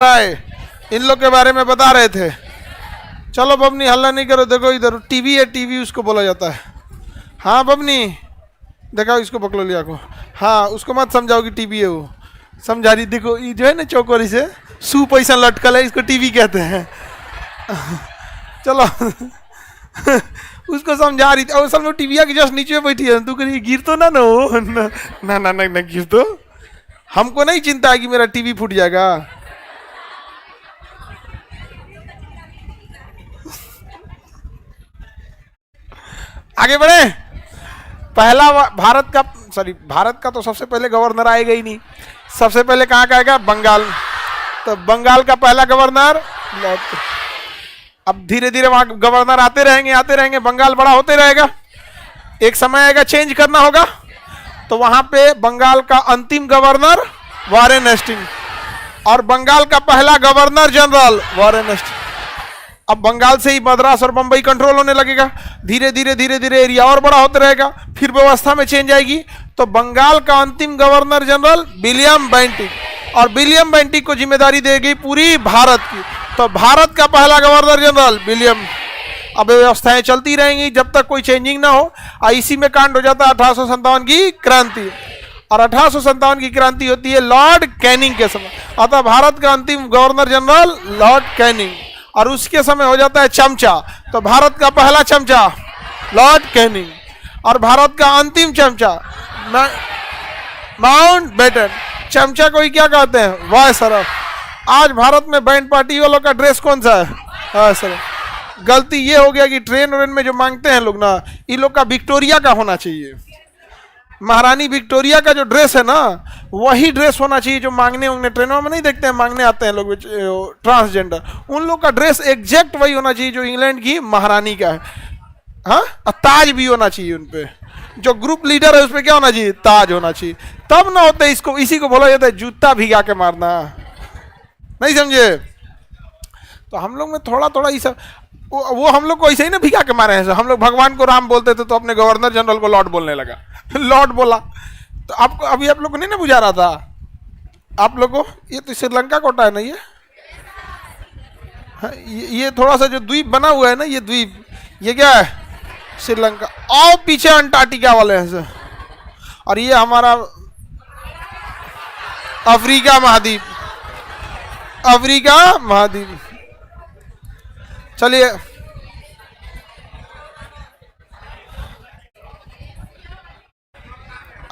राय इन लोग के बारे में बता रहे थे। चलो बबनी हल्ला नहीं करो, देखो इधर टीवी है, टीवी उसको बोला जाता है। हाँ बबनी देखा इसको पकड़ो लिया को, हाँ उसको मत समझाओ कि टीवी है, वो समझा रही। देखो ये जो है ना चौकोरी से सू पैसा लटकल है, इसको टीवी कहते हैं। चलो उसको समझा रही थी, और सब लोग टीवी के जस्ट नीचे बैठी है, तू कहीं गिर तो ना हो ना ना ना गिर तो। हमको नहीं चिंता है कि मेरा टीवी फूट जाएगा। आगे बढ़े। पहला भारत का तो सबसे पहले गवर्नर आएगा ही नहीं। सबसे पहले कहाँ का आएगा? बंगाल। तो बंगाल का पहला गवर्नर, अब धीरे धीरे वहां गवर्नर आते रहेंगे, बंगाल बड़ा होते रहेगा। एक समय आएगा चेंज करना होगा, तो वहां पे बंगाल का अंतिम गवर्नर वॉरेन हेस्टिंग, और बंगाल का पहला गवर्नर जनरल वॉरेन हेस्टिंग। अब बंगाल से ही मद्रास और बंबई कंट्रोल होने लगेगा। धीरे धीरे एरिया और बड़ा होते रहेगा, फिर व्यवस्था में चेंज आएगी। तो बंगाल का अंतिम गवर्नर जनरल विलियम बेंटिक, और विलियम बेंटिक को जिम्मेदारी देगी पूरी भारत की। तो भारत का पहला गवर्नर जनरल विलियम। अब व्यवस्थाएं चलती रहेंगी जब तक कोई चेंजिंग ना हो। इसी में कांड हो जाता है 1857 की क्रांति, और 1857 की क्रांति होती है लॉर्ड कैनिंग के समय। अतः भारत का अंतिम गवर्नर जनरल लॉर्ड कैनिंग, और उसके समय हो जाता है चमचा। तो भारत का पहला चमचा लॉर्ड कैनिंग, और भारत का अंतिम चमचा माउंट बेटन। चमचा को ही क्या कहते हैं? वायसराय। आज भारत में बैंड पार्टी वालों का ड्रेस कौन सा है? वायसराय। गलती ये हो गया कि ट्रेन में जो मांगते हैं लोग ना, इन लोग का विक्टोरिया का होना चाहिए। महारानी विक्टोरिया का जो ड्रेस है ना, वही ड्रेस होना चाहिए जो मांगने ट्रेनों में नहीं देखते हैं, मांगने आते हैं लोग ट्रांसजेंडर, उन लोग का ड्रेस एग्जैक्ट वही होना चाहिए जो इंग्लैंड की महारानी का है। हाँ, ताज भी होना चाहिए उन पे। जो ग्रुप लीडर है उस पर क्या होना चाहिए? ताज होना चाहिए। तब ना होते इसको, इसी को बोला जाता है जूता भिगा के मारना। नहीं समझे? तो हम लोग में थोड़ा थोड़ा ये सब, वो हम लोग को ऐसे ही ना भिगा के मारे हैं। हम लोग भगवान को राम बोलते थे तो अपने गवर्नर जनरल को लॉर्ड बोलने लगा। लॉर्ड बोला तो आपको अभी आप लोग को नहीं ना बुझा रहा था? आप लोग को ये तो श्रीलंका कोटा है ना, ये थोड़ा सा जो द्वीप बना हुआ है ना, ये द्वीप, ये क्या है? श्रीलंका। और पीछे अंटार्कटिका वाले हैं, और ये हमारा अफ्रीका महाद्वीप। अफ्रीका महाद्वीप। चलिए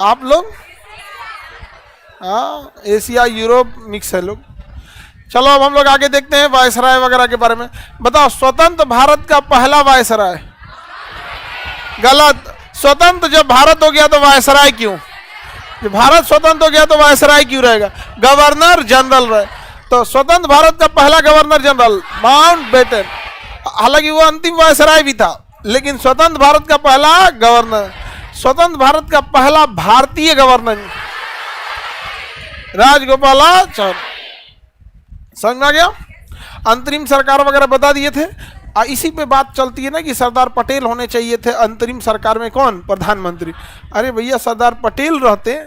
आप लोग, हाँ एशिया यूरोप मिक्स है लोग। चलो अब हम लोग आगे देखते हैं वायसराय वगैरह के बारे में। बताओ स्वतंत्र भारत का पहला वायसराय। गलत। स्वतंत्र जब भारत हो गया तो वायसराय क्यों? जब भारत स्वतंत्र हो गया तो वायसराय क्यों रहेगा? गवर्नर जनरल रहे। तो स्वतंत्र भारत का पहला गवर्नर जनरल माउंट बेटन। हालांकि वो अंतिम वायसराय भी था, लेकिन स्वतंत्र भारत का पहला गवर्नर, स्वतंत्र भारत का पहला भारतीय गवर्नर राजगोपालाचार्य। समझ में आ गया? अंतरिम सरकार वगैरह बता दिए थे। इसी पे बात चलती है ना कि सरदार पटेल होने चाहिए थे अंतरिम सरकार में। कौन? प्रधानमंत्री। अरे भैया, सरदार पटेल रहते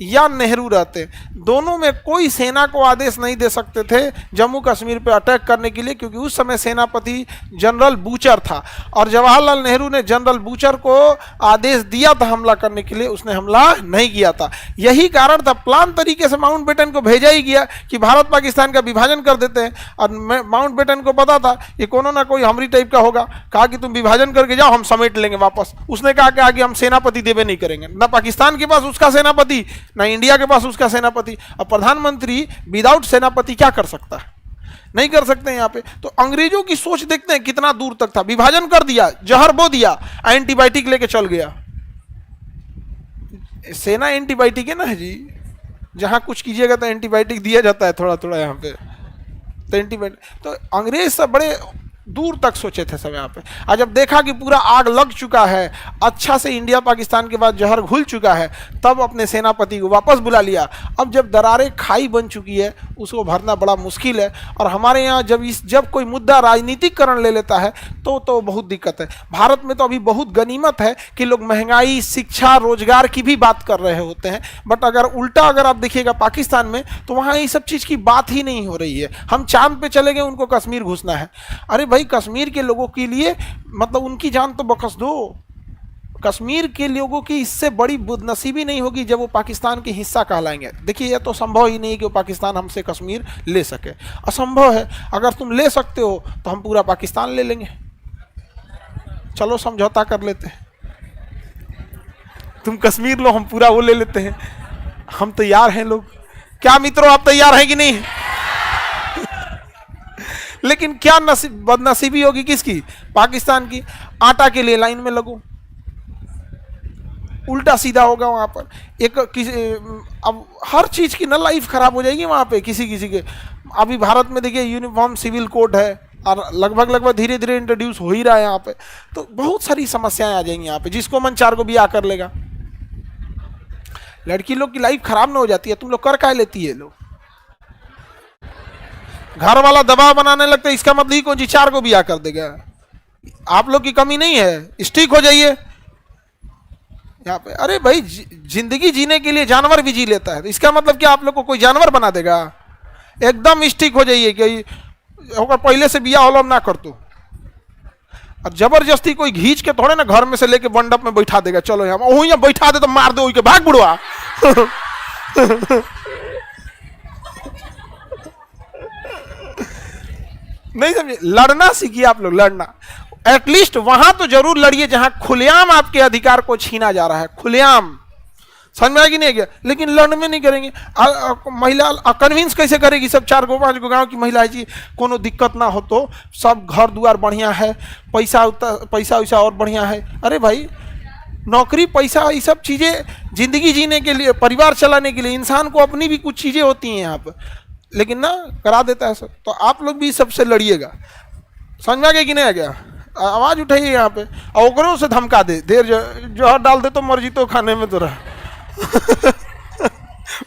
या नेहरू रहते, दोनों में कोई सेना को आदेश नहीं दे सकते थे जम्मू कश्मीर पे अटैक करने के लिए, क्योंकि उस समय सेनापति जनरल बूचर था, और जवाहरलाल नेहरू ने जनरल बूचर को आदेश दिया था हमला करने के लिए, उसने हमला नहीं किया था। यही कारण था, प्लान तरीके से माउंट बेटन को भेजा ही गया कि भारत पाकिस्तान का विभाजन कर देते हैं। और माउंट बेटन को पता था कि कोनो ना कोई हमरी टाइप का होगा, कहा कि तुम विभाजन करके जाओ, हम समेट लेंगे वापस। उसने कहा कि आगे हम सेनापति देवे नहीं करेंगे, ना पाकिस्तान के पास उसका सेनापति, ना इंडिया के पास उसका सेनापति। अब प्रधानमंत्री विदाउट सेनापति क्या कर सकता है? नहीं कर सकते हैं यहाँ पे। तो अंग्रेजों की सोच देखते हैं कितना दूर तक था। विभाजन कर दिया, जहर बो दिया, एंटीबायोटिक लेके चल गया। सेना एंटीबायोटिक है ना जी, जहां कुछ कीजिएगा तो एंटीबायोटिक दिया जाता है थोड़ा थोड़ा यहाँ पे। तो एंटीबायोटिक, तो अंग्रेज सब बड़े दूर तक सोचे थे सब यहाँ पे। और जब देखा कि पूरा आग लग चुका है, अच्छा से इंडिया पाकिस्तान के बाद जहर घुल चुका है, तब अपने सेनापति को वापस बुला लिया। अब जब दरारें खाई बन चुकी है, उसको भरना बड़ा मुश्किल है। और हमारे यहाँ जब कोई मुद्दा राजनीतिकरण ले लेता है तो बहुत दिक्कत है। भारत में तो अभी बहुत गनीमत है कि लोग महंगाई, शिक्षा, रोजगार की भी बात कर रहे होते हैं, बट अगर उल्टा अगर आप देखिएगा पाकिस्तान में, तो वहाँ ये सब चीज़ की बात ही नहीं हो रही है। हम चांद पे चले गए, उनको कश्मीर घुसना है। अरे भाई, कश्मीर के लोगों के लिए मतलब उनकी जान तो बख्श दो। कश्मीर के लोगों की इससे बड़ी बदनसीबी नहीं होगी जब वो पाकिस्तान के हिस्सा कहलाएंगे। देखिए, यह तो संभव ही नहीं कि वो पाकिस्तान हमसे कश्मीर ले सके, असंभव है। अगर तुम ले सकते हो तो हम पूरा पाकिस्तान ले लेंगे, चलो समझौता कर लेते हैं। तुम कश्मीर लो, हम पूरा वो ले लेते हैं, हम तैयार हैं लोग। क्या मित्रों, आप तैयार हैं कि नहीं? लेकिन क्या बदनसीबी होगी किसकी? पाकिस्तान की। आटा के लिए लाइन में लगो, उल्टा सीधा होगा वहां पर। अब हर चीज की ना लाइफ खराब हो जाएगी वहां पे किसी के। अभी भारत में देखिए यूनिफॉर्म सिविल कोड है, और लगभग धीरे धीरे इंट्रोड्यूस हो ही रहा है यहाँ पे। तो बहुत सारी समस्याएं आ जाएंगी यहाँ पे। जिसको मन चार को ब्याह कर लेगा। लड़की लोग की लाइफ खराब ना हो जाती है, तुम लोग कर काय लेती है। लोग घर वाला दबाव बनाने लगता है, इसका मतलब ही कौन जी चार को ब्याह कर देगा। आप लोग की कमी नहीं है, स्टिक हो जाइए यहाँ पे। अरे भाई, जिंदगी जीने के लिए जानवर भी जी लेता है, तो इसका मतलब क्या आप लोग को कोई जानवर बना देगा? एकदम स्टिक हो जाइए कि होकर पहले से बिया होलम ना कर तू। और जबरदस्ती कोई घींच के थोड़े ना घर में से लेके मंडप में बैठा देगा, चलो यहाँ बैठा दे तो मार दो के भाग बुढ़वा। नहीं समझे? लड़ना सीखिए आप लोग, लड़ना। एटलीस्ट वहां तो जरूर लड़िए जहां खुलेआम आपके अधिकार को छीना जा रहा है, खुलेआम। समझ में आएगी नहीं गया? लेकिन लड़ में नहीं करेंगे। महिला कन्विंस कैसे करेगी? सब 4 गो 5 गो गांव की महिला है जी, कोनो दिक्कत ना हो तो, सब घर द्वार बढ़िया है, पैसा वैसा और बढ़िया है। अरे भाई, नौकरी, पैसा, ये सब चीजें जिंदगी जीने के लिए, परिवार चलाने के लिए इंसान को अपनी भी कुछ चीजें होती हैं यहाँ पर, लेकिन ना करा देता है सब। तो आप लोग भी सबसे लड़िएगा। समझ में आ गया कि नहीं आ गया? आवाज उठाइए यहाँ पे, और ओकरों से धमका दे, देर जहर डाल दे तो मर्जी तो खाने में तो रहा।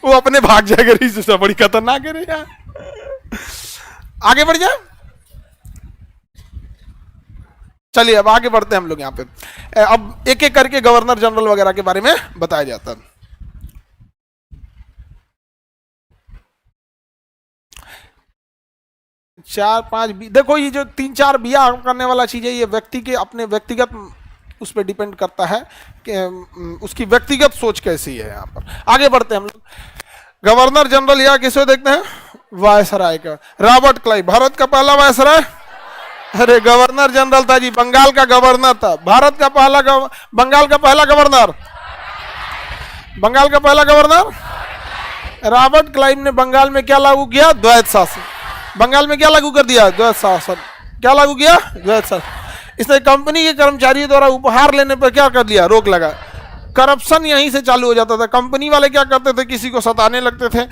वो अपने भाग जाएगा। इससे बड़ी खतरनाक है यार। आगे बढ़ जाए, चलिए अब आगे बढ़ते हैं हम लोग यहाँ पे। अब एक एक करके गवर्नर जनरल वगैरह के बारे में बताया जाता है। 4-5 देखो, ये जो 3-4 बिया करने वाला चीज है, ये व्यक्ति के अपने व्यक्तिगत उस पर डिपेंड करता है कि उसकी व्यक्तिगत सोच कैसी है। यहाँ पर आगे बढ़ते हैं हम लोग। गवर्नर जनरल यहाँ किसे देखते हैं? वायसराय का। रॉबर्ट क्लाइव भारत का पहला वायसराय। अरे गवर्नर जनरल था जी, बंगाल का गवर्नर था। भारत का पहला बंगाल का पहला गवर्नर, बंगाल का पहला गवर्नर रॉबर्ट क्लाइव ने बंगाल में क्या लागू किया? द्वैत शासन। बंगाल में क्या लागू कर दिया? द्वैत शासन। क्या लागू किया? द्वैत शासन। इसने कंपनी के कर्मचारियों द्वारा उपहार लेने पर क्या कर दिया? रोक लगा। करप्शन यहीं से चालू हो जाता था। कंपनी वाले क्या करते थे? किसी को सताने लगते थे,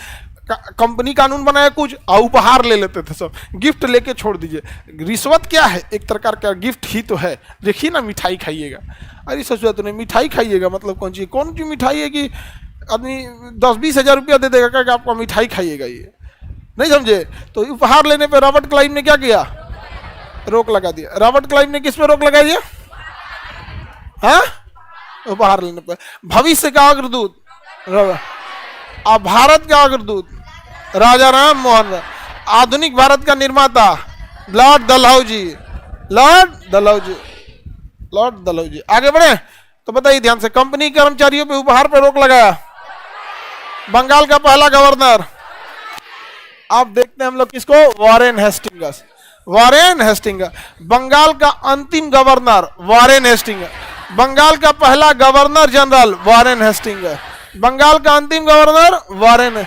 कंपनी कानून बनाया कुछ और उपहार ले लेते थे, सब गिफ्ट लेके छोड़ दीजिए। रिश्वत क्या है? एक प्रकार का गिफ्ट ही तो है। देखिए ना, मिठाई खाइएगा। अरे सच बात नहीं, मिठाई खाइएगा मतलब कौन सी मिठाई है कि आदमी 10-20 हज़ार रुपया दे देगा कि आपको मिठाई खाइएगा? ये नहीं समझे? तो उपहार लेने पे रॉबर्ट क्लाइव ने क्या किया? रोक लगा दिया। रॉबर्ट क्लाइव ने किस पे रोक लगा दिया? हाँ, उपहार लेने पे। भविष्य का अग्रदूत अब भारत का अग्रदूत राजा राम मोहन राय। आधुनिक भारत का निर्माता Lord Dalhousie. Lord Dalhousie, Lord Dalhousie. आगे बढ़े तो बताइए ध्यान से, कंपनी कर्मचारियों पे उपहार पे रोक लगाया बंगाल का पहला गवर्नर। अब देखते हैं हम लोग किसको? Warren Hastings. Warren Hastings Bengal का अंतिम गवर्नर, वॉरेन हेस्टिंग्स। बंगाल का पहला governor general, Warren Hastings. Bengal का अंतिम गवर्नर, वॉरेन।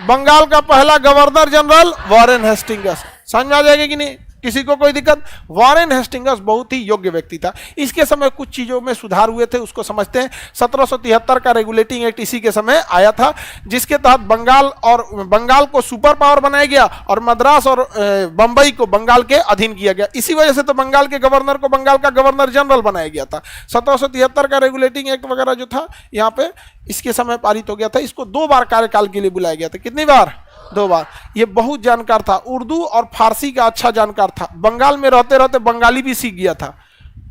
बंगाल का पहला गवर्नर जनरल, वॉरेन हेस्टिंग्स। समझ में आ जाएगा कि नहीं? किसी को कोई दिक्कत? वॉरेन हेस्टिंग्स बहुत ही योग्य व्यक्ति था। इसके समय कुछ चीजों में सुधार हुए थे, उसको समझते हैं। 1773 का रेगुलेटिंग एक्ट इसी के समय आया था, जिसके तहत बंगाल को सुपर पावर बनाया गया और मद्रास और बंबई को बंगाल के अधीन किया गया। इसी वजह से तो बंगाल के गवर्नर को बंगाल का गवर्नर जनरल बनाया गया था। 1773 का रेगुलेटिंग एक्ट वगैरह जो था यहाँ पे इसके समय पारित हो गया था। इसको 2 बार कार्यकाल के लिए बुलाया गया था। कितनी बार? 2 बार। ये बहुत जानकार था, उर्दू और फारसी का अच्छा जानकार था। बंगाल में रहते रहते बंगाली भी सीख गया था।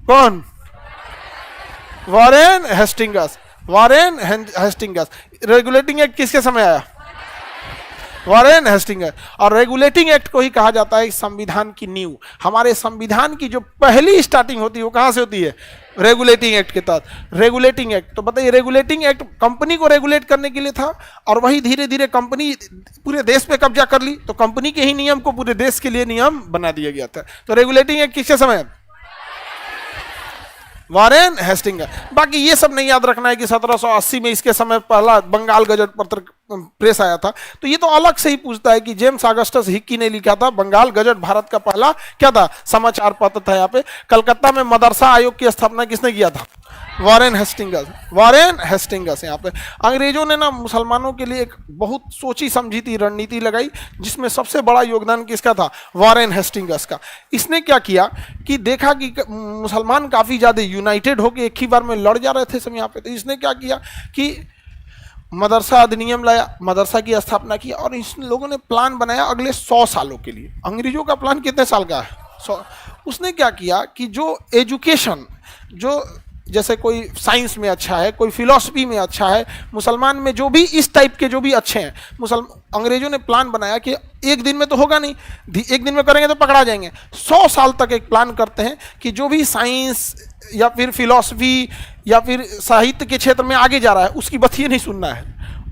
कौन? Warren Hastings. Warren Hastings. Regulating act किसके समय आया? Warren Hastings. और रेगुलेटिंग एक्ट को ही कहा जाता है संविधान की नींव। हमारे संविधान की जो पहली स्टार्टिंग होती है वो कहां से होती है? रेगुलेटिंग एक्ट के तहत। रेगुलेटिंग एक्ट, तो बताइए, रेगुलेटिंग एक्ट कंपनी को रेगुलेट करने के लिए था और वही धीरे धीरे कंपनी पूरे देश पे कब्जा कर ली, तो कंपनी के ही नियम को पूरे देश के लिए नियम बना दिया गया था। तो रेगुलेटिंग एक्ट किसके समय? Warren Hastings. बाकी ये सब नहीं याद रखना है कि 1780 में इसके समय पहला बंगाल गजट पत्र प्रेस आया था, तो ये तो अलग से ही पूछता है कि जेम्स ऑगस्टस हिक्की ने लिखा था बंगाल गजट भारत का पहला क्या था? समाचार पत्र था। यहाँ पे कलकत्ता में मदरसा आयोग की स्थापना किसने किया था? Warren Hastings. Warren Hastings. यहाँ पे अंग्रेजों ने ना मुसलमानों के लिए एक बहुत सोची समझी थी रणनीति लगाई, जिसमें सबसे बड़ा योगदान किसका था? वॉरेन हेस्टिंग्स का। इसने क्या किया कि देखा कि मुसलमान काफी ज्यादा यूनाइटेड होकर एक ही बार में लड़ जा रहे थे सब यहाँ पे, तो इसने क्या किया कि मदरसा अधिनियम लाया, मदरसा की स्थापना की और इन लोगों ने प्लान बनाया अगले 100 सालों के लिए। अंग्रेजों का प्लान कितने साल का है? 100। उसने क्या किया कि जो एजुकेशन, जो जैसे कोई साइंस में अच्छा है, कोई फिलॉसफी में अच्छा है, मुसलमान में जो भी इस टाइप के जो भी अच्छे हैं, अंग्रेजों ने प्लान बनाया कि एक दिन में तो होगा नहीं, एक दिन में करेंगे तो पकड़ा जाएंगे। 100 साल तक एक प्लान करते हैं कि जो भी साइंस या फिर फिलॉसफी या फिर साहित्य के क्षेत्र में आगे जा रहा है उसकी बात ये नहीं सुनना है,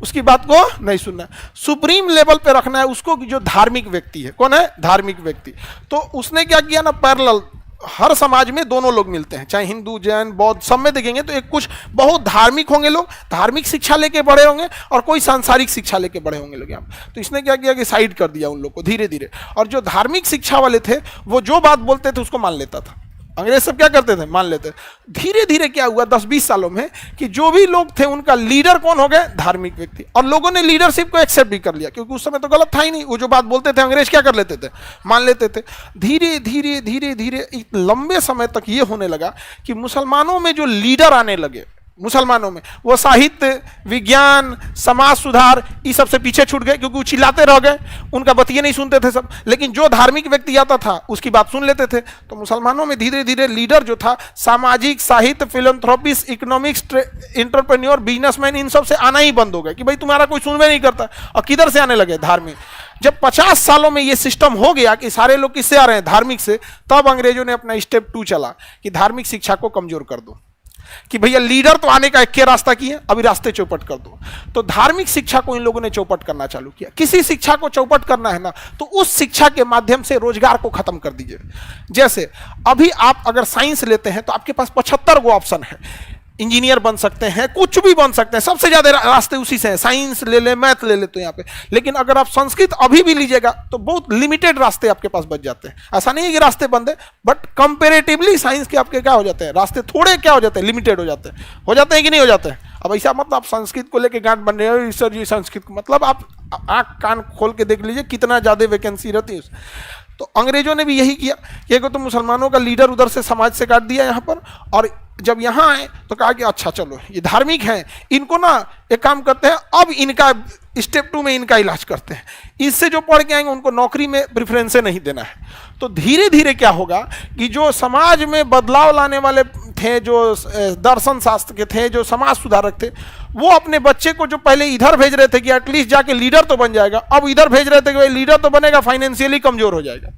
उसकी बात को नहीं सुनना है, सुप्रीम लेवल पे रखना है उसको, जो धार्मिक व्यक्ति है। कौन है? धार्मिक व्यक्ति। तो उसने क्या किया ना, पैरेलल हर समाज में दोनों लोग मिलते हैं, चाहे हिंदू जैन बौद्ध, सब में देखेंगे तो एक कुछ बहुत धार्मिक होंगे लोग, धार्मिक शिक्षा लेके बड़े होंगे, और कोई सांसारिक शिक्षा लेके बड़े होंगे लोग यहाँ। तो इसने क्या किया कि साइड कर दिया उन लोग को धीरे धीरे, और जो धार्मिक शिक्षा वाले थे वो जो बात बोलते थे उसको मान लेता था। अंग्रेज सब क्या करते थे? मान लेते। धीरे धीरे क्या हुआ 10-20 सालों में कि जो भी लोग थे उनका लीडर कौन हो गए? धार्मिक व्यक्ति। और लोगों ने लीडरशिप को एक्सेप्ट भी कर लिया, क्योंकि उस समय तो गलत था ही नहीं, वो जो बात बोलते थे अंग्रेज क्या कर लेते थे? मान लेते थे। धीरे धीरे धीरे धीरे एक लंबे समय तक ये होने लगा कि मुसलमानों में जो लीडर आने लगे, मुसलमानों में, वो साहित्य, विज्ञान, समाज सुधार इस सब से पीछे छूट गए, क्योंकि वो चिल्लाते रह गए, उनका बतिये नहीं सुनते थे सब। लेकिन जो धार्मिक व्यक्ति आता था उसकी बात सुन लेते थे। तो मुसलमानों में धीरे धीरे लीडर जो था, सामाजिक, साहित्य, फिलैंथ्रोपिस्ट, इकोनॉमिक्स, एंटरप्रेन्योर, बिजनेसमैन, इन सब से आना ही बंद हो गए कि भाई तुम्हारा कोई सुनवे नहीं करता। और किधर से आने लगे? धार्मिक। जब 50 सालों में ये सिस्टम हो गया कि सारे लोग किससे आ रहे हैं? धार्मिक से, तब अंग्रेजों ने अपना स्टेप 2 चला कि धार्मिक शिक्षा को कमजोर कर दो, कि भैया लीडर तो आने का एक रास्ता किया, अभी रास्ते चौपट कर दो। तो धार्मिक शिक्षा को इन लोगों ने चौपट करना चालू किया। किसी शिक्षा को चौपट करना है ना, तो उस शिक्षा के माध्यम से रोजगार को खत्म कर दीजिए। जैसे अभी आप अगर साइंस लेते हैं तो आपके पास 75 गो ऑप्शन है, इंजीनियर बन सकते हैं, कुछ भी बन सकते हैं, सबसे ज्यादा रास्ते उसी से हैं। साइंस ले ले, मैथ ले ले, तो यहाँ पे। लेकिन अगर आप संस्कृत अभी भी लीजिएगा तो बहुत लिमिटेड रास्ते आपके पास बच जाते हैं। ऐसा नहीं है कि रास्ते बंद है, बट कंपेरेटिवली साइंस के आपके क्या हो जाते हैं? रास्ते थोड़े क्या हो जाते हैं? लिमिटेड हो जाते हैं कि नहीं हो जाते हैं? अब ऐसा मतलब आप संस्कृत को लेके गांठ बन रहे हो, सर जी संस्कृत को, मतलब आप आंख कान खोल के देख लीजिए कितना ज्यादा वैकेंसी रहती है। तो अंग्रेजों ने भी यही किया कि तो मुसलमानों का लीडर उधर से समाज से काट दिया यहाँ पर, और जब यहाँ आए तो कहा कि अच्छा चलो ये धार्मिक हैं, इनको ना एक काम करते हैं, अब इनका स्टेप 2 में इनका इलाज करते हैं, इससे जो पढ़ के आएंगे उनको नौकरी में प्रेफरेंस नहीं देना है। तो धीरे धीरे क्या होगा कि जो समाज में बदलाव लाने वाले थे, जो दर्शन शास्त्र के थे, जो समाज सुधारक थे, वो अपने बच्चे को जो पहले इधर भेज रहे थे कि एटलीस्ट जाके लीडर तो बन जाएगा, अब इधर भेज रहे थे कि भाई लीडर तो बनेगा, फाइनेंशियली कमजोर हो जाएगा।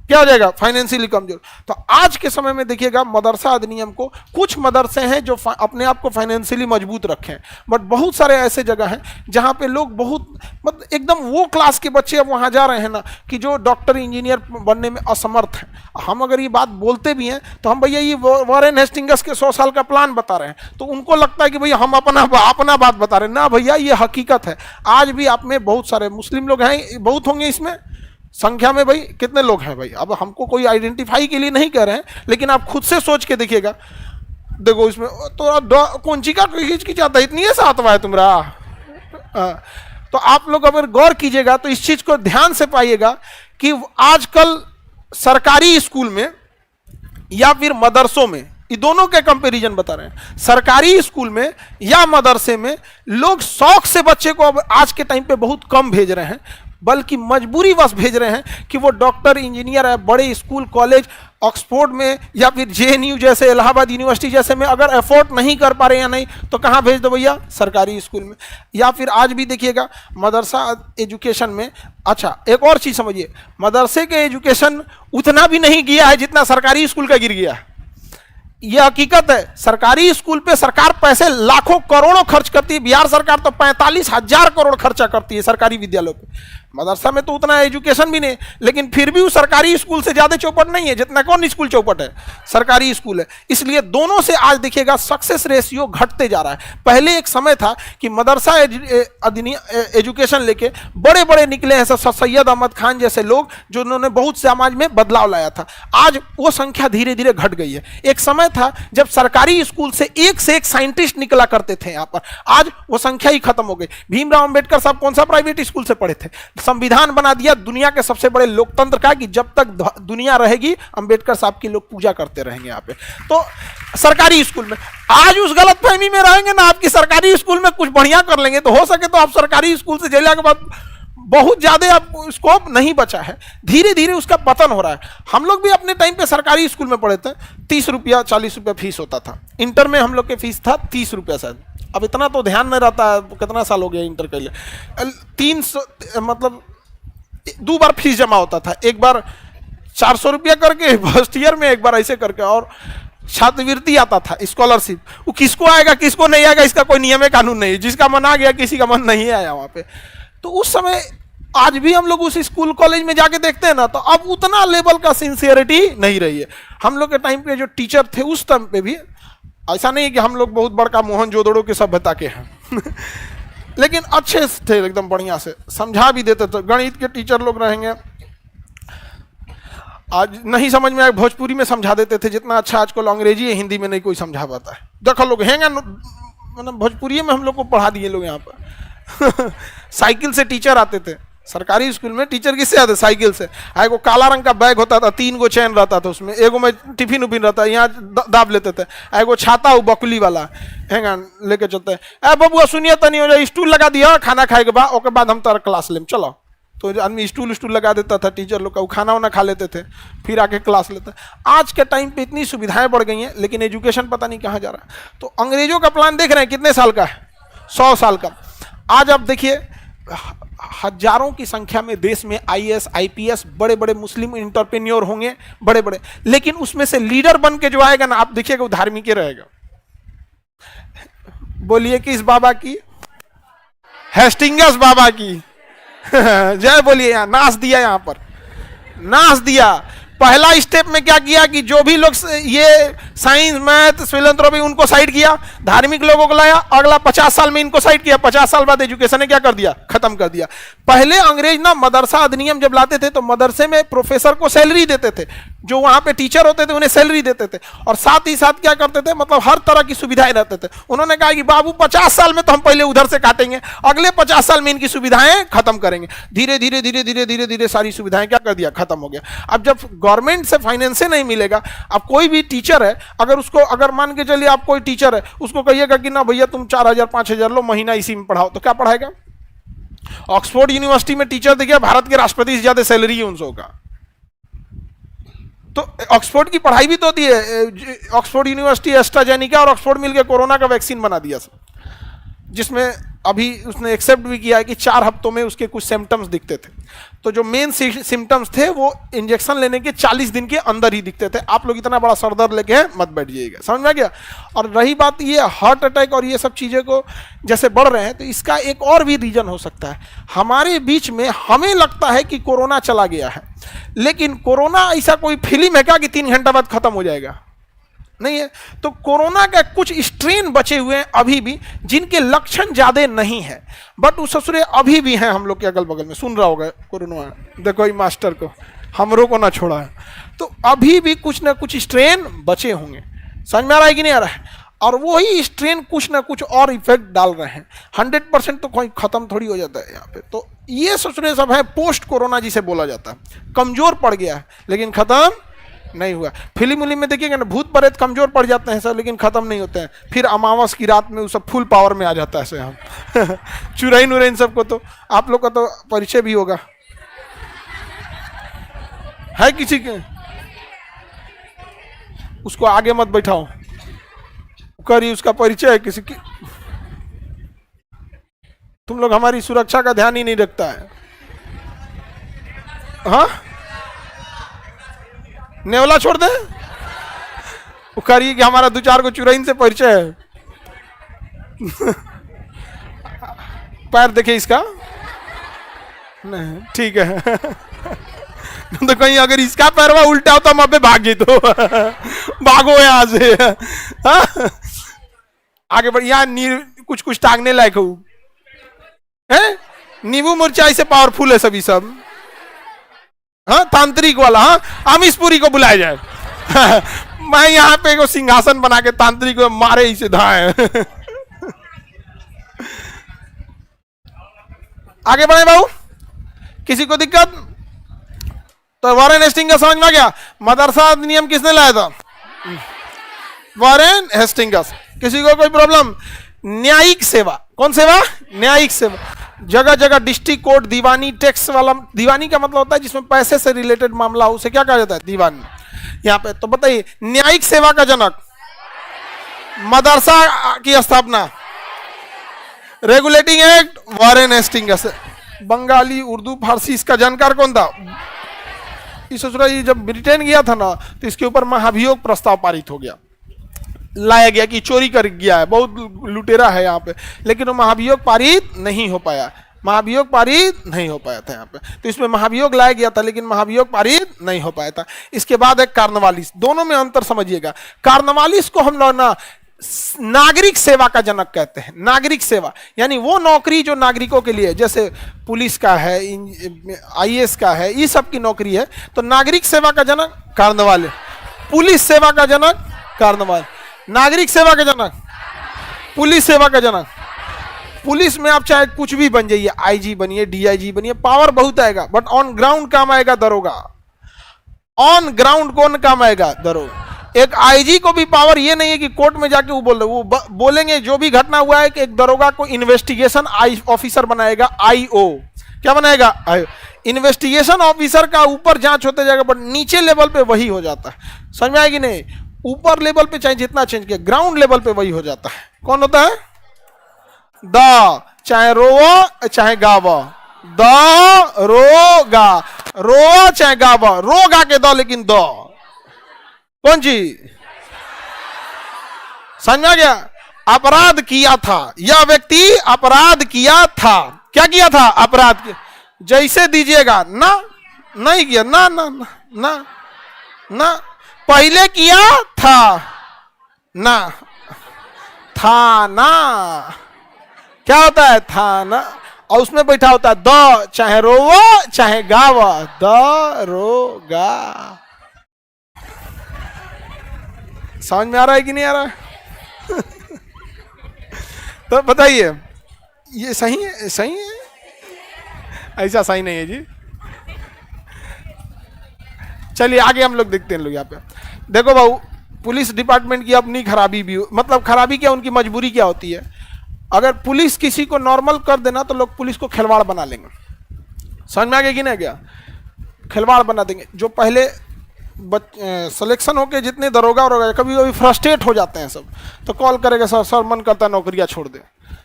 क्या हो जाएगा? फाइनेंशियली कमजोर। तो आज के समय में देखिएगा मदरसा अधिनियम को, कुछ मदरसे हैं जो अपने आप को फाइनेंशियली मजबूत रखें, बट बहुत सारे ऐसे जगह हैं जहां पे लोग बहुत मतलब एकदम वो क्लास के बच्चे अब वहां जा रहे हैं ना कि जो डॉक्टर इंजीनियर बनने में असमर्थ हैं। हम अगर ये बात बोलते भी हैं तो हम भैया ये वॉरेन हेस्टिंग्स के 100 साल का प्लान बता रहे हैं, तो उनको लगता है कि भैया हम अपना बात बता रहे हैं। ना भैया, ये हकीकत है। आज भी आप में बहुत सारे मुस्लिम लोग हैं, बहुत होंगे इसमें, संख्या में भाई कितने लोग हैं भाई, अब हमको कोई आइडेंटिफाई के लिए नहीं कह रहे हैं, लेकिन आप खुद से सोच के देखिएगा। देखो इसमें तो कौन का हिचकिचाता है, इतनी सातवा है तुम्हारा। तो आप लोग अगर गौर कीजिएगा तो इस चीज को ध्यान से पाइएगा कि आजकल सरकारी स्कूल में या फिर मदरसों में, ये दोनों के कंपैरिजन बता रहे हैं, सरकारी स्कूल में या मदरसे में लोग शौक से बच्चे को अब आज के टाइम पे बहुत कम भेज रहे हैं, बल्कि मजबूरी बस भेज रहे हैं कि वो डॉक्टर इंजीनियर है, बड़े स्कूल कॉलेज ऑक्सफोर्ड में या फिर जेएनयू जैसे, इलाहाबाद यूनिवर्सिटी जैसे में अगर अफोर्ड नहीं कर पा रहे या नहीं तो कहाँ भेज दो भैया, सरकारी स्कूल में। या फिर आज भी देखिएगा मदरसा एजुकेशन में, अच्छा एक और चीज़ समझिए, मदरसे के एजुकेशन उतना भी नहीं गया है जितना सरकारी स्कूल का गिर गया है। यह हकीकत है, सरकारी स्कूल पे सरकार पैसे लाखों करोड़ों खर्च करती है। बिहार सरकार तो 45,000 करोड़ खर्चा करती है सरकारी विद्यालयों पे। मदरसा में तो उतना एजुकेशन भी नहीं, लेकिन फिर भी वो सरकारी स्कूल से ज्यादा चौपट नहीं है जितना कौन स्कूल चौपट है, सरकारी स्कूल है। इसलिए दोनों से आज देखिएगा सक्सेस रेशियो घटते जा रहा है। पहले एक समय था कि मदरसा एजुकेशन लेके बड़े बड़े निकले हैं, सैयद अहमद खान जैसे लोग, जो उन्होंने बहुत समाज में बदलाव लाया था। आज वो संख्या धीरे धीरे घट गई है। एक समय था जब सरकारी स्कूल से एक साइंटिस्ट निकला करते थे यहाँ पर, आज वो संख्या ही खत्म हो गई। भीमराव अंबेडकर साहब कौन सा प्राइवेट स्कूल से पढ़े थे, संविधान बना दिया दुनिया के सबसे बड़े लोकतंत्र का कि जब तक दुनिया रहेगी अंबेडकर साहब की लोग पूजा करते रहेंगे यहाँ पे। तो सरकारी स्कूल में आज उस गलतफहमी में रहेंगे ना, आपकी सरकारी स्कूल में कुछ बढ़िया कर लेंगे तो हो सके तो आप सरकारी स्कूल से चले के बाद बहुत ज्यादा आपको स्कोप नहीं बचा है, धीरे धीरे उसका पतन हो रहा है। हम लोग भी अपने टाइम पे सरकारी स्कूल में पढ़े थे, 30 रुपया 40 रुपया फीस होता था। इंटर में हम लोग के फीस था 30 रुपया शायद, अब इतना तो ध्यान नहीं रहता है, कितना साल हो गया इंटर के लिए। 300 मतलब 2 बार फीस जमा होता था, एक बार 400 रुपया करके फर्स्ट ईयर में, एक बार ऐसे करके, और छात्रवृत्ति आता था, स्कॉलरशिप। वो किसको आएगा किसको नहीं आएगा इसका कोई नियम कानून नहीं, जिसका मन आ गया किसी का मन नहीं आया वहाँ पे। तो उस समय आज भी हम लोग उस स्कूल कॉलेज में जाके देखते हैं ना, तो अब उतना लेवल का सिंसियरिटी नहीं रही है। हम लोग के टाइम पे जो टीचर थे उस टाइम पे भी ऐसा नहीं है कि हम लोग बहुत बड़का मोहनजोदड़ो के सभ्यता के हैं लेकिन अच्छे थे, एकदम बढ़िया से समझा भी देते थे। गणित के टीचर लोग रहेंगे, आज नहीं समझ में आए भोजपुरी में समझा देते थे जितना अच्छा आजकल अंग्रेजी है हिंदी में नहीं कोई समझा पाता है। देखो लोग हैंगे मतलब भोजपुरी में हम लोग को पढ़ा दिए लोग यहाँ पर साइकिल से टीचर आते थे सरकारी स्कूल में। टीचर किससे आते? साइकिल से। एगो काला रंग का बैग होता था, 3 गो चैन रहता था उसमें, एगो में टिफिन उफिन रहता, यहाँ दाब लेते थे। एगो छाता बकुली वाला हैंगा लेके चलते हैं। बबुआ सुनिए तनी हो जाए, स्टूल लगा दिया खाना खाए के बाद, ओके बाद हम तारा क्लास लेम चलो। तो आदमी स्टूल लगा देता था टीचर लोग का, खाना वाना खा लेते थे फिर आके क्लास लेते। आज के टाइम पे इतनी सुविधाएं बढ़ गई हैं, लेकिन एजुकेशन पता नहीं कहाँ जा रहा है। तो अंग्रेजों का प्लान देख रहे हैं कितने साल का है? 100 साल का। आज आप देखिए हजारों की संख्या में देश में आईएएस आईपीएस बड़े बड़े मुस्लिम एंटरप्रेन्योर होंगे बड़े बड़े, लेकिन उसमें से लीडर बन के जो आएगा ना, आप देखिएगा वो धार्मिक ही रहेगा। बोलिए किस बाबा की? हेस्टिंगस बाबा की जय बोलिए। यहाँ नाच दिया, यहाँ पर नाच दिया। पहला स्टेप में क्या किया कि जो भी लोग ये साइंस मैथ फिलैंथ्रोपी उनको साइड किया, धार्मिक लोगों को लाया, अगला 50 साल में इनको साइड किया। 50 साल बाद एजुकेशन ने क्या कर दिया? खत्म कर दिया। पहले अंग्रेज ना मदरसा अधिनियम जब लाते थे तो मदरसे में प्रोफेसर को सैलरी देते थे, जो वहां पे टीचर होते थे उन्हें सैलरी देते थे, और साथ ही साथ क्या करते थे, मतलब हर तरह की सुविधाएं रहते थे। उन्होंने कहा कि बाबू 50 साल में तो हम पहले उधर से काटेंगे, अगले 50 साल में इनकी सुविधाएं खत्म करेंगे। धीरे धीरे धीरे धीरे धीरे धीरे सारी सुविधाएं क्या कर दिया? खत्म हो गया। अब जब गवर्नमेंट से फाइनेंस नहीं मिलेगा, अब कोई भी टीचर है अगर उसको, अगर मान के चलिए आप कोई टीचर है उसको कहिएगा कि ना भैया तुम 4,000 5,000 लो महीना इसी में पढ़ाओ, तो क्या पढ़ाएगा? ऑक्सफोर्ड यूनिवर्सिटी में टीचर देखिए भारत के राष्ट्रपति से ज्यादा सैलरी है उन का। तो ऑक्सफोर्ड की पढ़ाई भी तो होती है। ऑक्सफोर्ड यूनिवर्सिटी एस्ट्राजेनिका और ऑक्सफोर्ड मिलकर कोरोना का वैक्सीन बना दिया, जिसमें अभी उसने एक्सेप्ट भी किया है कि 4 हफ्तों में उसके कुछ सिम्टम्स दिखते थे। तो जो मेन सिम्टम्स थे वो इंजेक्शन लेने के 40 दिन के अंदर ही दिखते थे। आप लोग इतना बड़ा सरदर्द लेके मत बैठिएगा, समझ में आ गया? और रही बात ये हार्ट अटैक और ये सब चीज़ें को जैसे बढ़ रहे हैं, तो इसका एक और भी रीजन हो सकता है। हमारे बीच में हमें लगता है कि कोरोना चला गया है, लेकिन कोरोना ऐसा कोई फिल्म है क्या कि 3 घंटा बाद खत्म हो जाएगा? नहीं है। तो कोरोना का कुछ स्ट्रेन बचे हुए हैं अभी भी, जिनके लक्षण ज्यादा नहीं है, बट उस ससुरे अभी भी हैं हम लोग के अगल बगल में। सुन रहा होगा कोरोना, देखो ही मास्टर को, हमरों को ना छोड़ा है। तो अभी भी कुछ ना कुछ स्ट्रेन बचे होंगे, समझ में आ रहा है कि नहीं आ रहा है? और वही स्ट्रेन कुछ ना कुछ और इफेक्ट डाल रहे हैं। 100% तो कोई खत्म थोड़ी हो जाता है यहाँ पे। तो ये ससुरे सब है पोस्ट कोरोना जिसे बोला जाता है। कमजोर पड़ गया है लेकिन खत्म नहीं हुआ। फिल्म उलिम में देखिएगा ना, भूत प्रेत कमजोर पड़ जाते हैं सब, लेकिन खत्म नहीं होते हैं। फिर अमावस की रात में वो सब फुल पावर में आ जाता है से हम चुराइन उराइन सबको तो आप लोग का तो परिचय भी होगा, है किसी के? उसको आगे मत बैठाओ, करी उसका परिचय है किसी की। तुम लोग हमारी सुरक्षा का ध्यान ही नहीं रखता है। हाँ, नेवला छोड़ दे, करिए कि हमारा 2-4 को चुराइन से परिचय है पैर देखे इसका, नहीं ठीक है तो कहीं अगर इसका पैरवा उल्टा हो तो हम अबे भाग जी तो भागो यहां से। हाँ? आगे बढ़, यहाँ कुछ कुछ टांगने लायक हो है, नींबू मिर्चाई से पावरफुल है सभी सब। हाँ, तांत्रिक वाला, हाँ अमीशपुरी को बुलाया जाए मैं यहाँ पे को सिंहासन बना के तांत्रिक को मारे ही सीधा है आगे बढ़े बाबू, किसी को दिक्कत? तो वॉरेन हेस्टिंग का समझ में आ गया। मदरसा अधिनियम किसने लाया था? Warren Hastings. किसी को कोई प्रॉब्लम? न्यायिक सेवा, कौन सेवा? न्यायिक सेवा। जगह जगह डिस्ट्रिक्ट कोर्ट, दीवानी, टैक्स वाला। दीवानी का मतलब होता है जिसमें पैसे से रिलेटेड मामला हो, उसे क्या कहा जाता है? दीवानी। यहाँ पे तो बताइए, न्यायिक सेवा का जनक, मदरसा की स्थापना, regulating act, Warren Hastings. Bengali, Urdu, Farsi, इसका जानकार कौन था? इस जब ब्रिटेन गया था ना, तो इसके ऊपर महाभियोग प्रस्ताव पारित हो गया, लाया गया कि चोरी कर गया है, बहुत लुटेरा है यहाँ पे, लेकिन वो महाभियोग पारित नहीं हो पाया। महाभियोग पारित नहीं हो पाया था यहाँ पे, तो इसमें महाभियोग लाया गया था लेकिन महाभियोग पारित नहीं हो पाया था। इसके बाद एक कार्नवालिस, दोनों में अंतर समझिएगा। कार्नवालिस को हम लोग ना नागरिक सेवा का जनक कहते हैं। नागरिक सेवा यानी वो नौकरी जो नागरिकों के लिए, जैसे पुलिस का है, IAS का है, ये सब की नौकरी है। तो नागरिक सेवा का जनक कार्नवालिस, पुलिस सेवा का जनक कार्नवालिस, नागरिक सेवा का जनक पुलिस सेवा का जनक। पुलिस में आप चाहे कुछ भी बन जाइए, IG बनिए, DIG बनिए, पावर बहुत आएगा, बट ऑन ग्राउंड काम आएगा दरोगा। ऑन ग्राउंड कौन काम आएगा? दरोगा। एक IG को भी पावर ये नहीं है कि कोर्ट में जाके वो बोल रहे, वो बोलेंगे जो भी घटना हुआ है कि एक दरोगा को इन्वेस्टिगेशन ऑफिसर बनाएगा, IO। क्या बनाएगा? इन्वेस्टिगेशन ऑफिसर का ऊपर जांच होते जाएगा, बट नीचे लेवल पे वही हो जाता है। समझ में आएगी नहीं? ऊपर लेवल पे चाहे जितना चेंज किया, ग्राउंड लेवल पे वही हो जाता है। कौन होता है? द, चाहे रोवो चाहे गावो, द रो गा, रो चाहे गावो, रो गा के दो, लेकिन दो कौन चीज? समझ में आ गया? अपराध किया था, यह व्यक्ति अपराध किया था। क्या किया था? अपराध किया। जैसे दीजिएगा ना, नहीं किया ना, ना ना ना ना, पहले किया था ना, था ना, क्या होता है? था ना, और उसमें बैठा होता है द, चाहे रोवो चाहे गावो, द रो गा। समझ में आ रहा है कि नहीं आ रहा है? तो बताइए, ये सही है? सही है? ऐसा सही नहीं है जी। चलिए आगे हम लोग देखते हैं। लोग यहाँ पे देखो भाऊ, पुलिस डिपार्टमेंट की अपनी खराबी भी, मतलब खराबी क्या, उनकी मजबूरी क्या होती है। अगर पुलिस किसी को नॉर्मल कर देना तो लोग पुलिस को खिलवाड़ बना लेंगे। समझ में आ गया कि नहीं? क्या खिलवाड़ बना देंगे? जो पहले सिलेक्शन होके जितने दरोगा और कभी कभी फ्रस्ट्रेट हो जाते हैं सब, तो कॉल करेगा, सर सर मन करता है नौकरियां छोड़ दे।